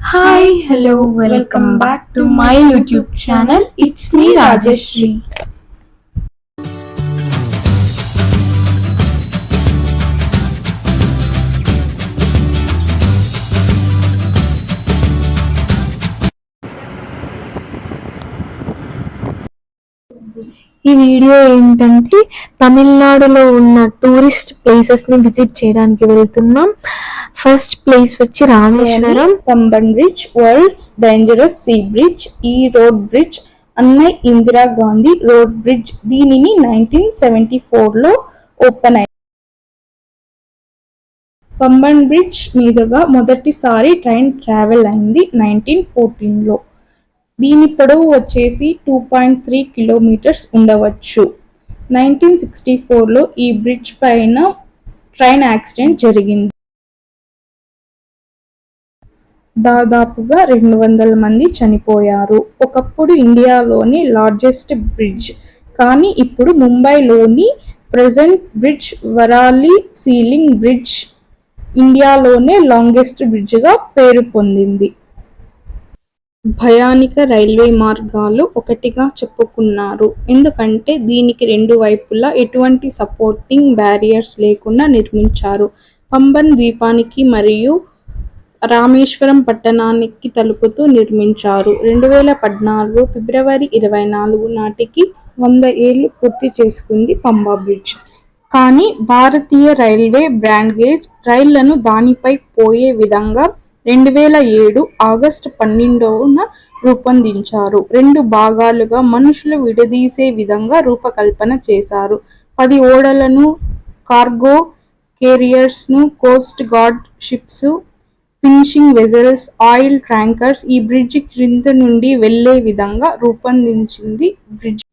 Hi, hello, welcome back to my YouTube channel. It's me, Rajeshri. ఈ video ఏంటంటే తమిళనాడులో ఉన్న టూరిస్ట్ ప్లేసెస్ ని విజిట్ చేయడానికి వెళ్తున్నాం. ఫస్ట్ ప్లేస్ వచ్చి Rameswaram. Pamban bridge, world's dangerous sea bridge, ఈ road bridge, Annai Indira Gandhi road bridge. దీనిని 1974లో ఓపెన్ అయింది. పంబన్ బ్రిడ్జ్ మీదుగా మొదటిసారి ట్రైన్ ట్రావెల్ అయింది 1914లో. దీని పొడవు వచ్చేసి 2.3 కిలోమీటర్స్ ఉండవచ్చు. 1964లో ఈ బ్రిడ్జ్ పైన ట్రైన్ యాక్సిడెంట్ జరిగింది. దాదాపుగా 200 మంది చనిపోయారు. ఒకప్పుడు ఇండియాలోని లార్జెస్ట్ బ్రిడ్జ్, కానీ ఇప్పుడు ముంబైలోని ప్రెజెంట్ బ్రిడ్జ్ వరాలి సీలింగ్ బ్రిడ్జ్ ఇండియాలోనే లాంగెస్ట్ బ్రిడ్జ్గా పేరు పొందింది. భయానిక రైల్వే మార్గాలు ఒకటిగా చెప్పుకున్నారు, ఎందుకంటే దీనికి రెండు వైపులా ఎటువంటి సపోర్టింగ్ బ్యారియర్స్ లేకుండా నిర్మించారు. పంబన్ ద్వీపానికి మరియు రామేశ్వరం పట్టణానికి తలుపుతూ నిర్మించారు. 2014 ఫిబ్రవరి 24 నాటికి 100 ఏళ్లు పూర్తి చేసుకుంది పంబా బ్రిడ్జ్. కానీ భారతీయ రైల్వే బ్రాడ్గేజ్ రైళ్లను దానిపై పోయే విధంగా 2007 ఆగస్టు 12న రూపొందించారు. రెండు భాగాలుగా మనుషులు విడదీసే విధంగా రూపకల్పన చేశారు. 10 ఓడలను, కార్గో కెరియర్స్ను, coast guard ships, fishing vessels, oil tankers ఈ బ్రిడ్జి క్రింద నుండి వెళ్లే విధంగా రూపొందించింది బ్రిడ్జ్.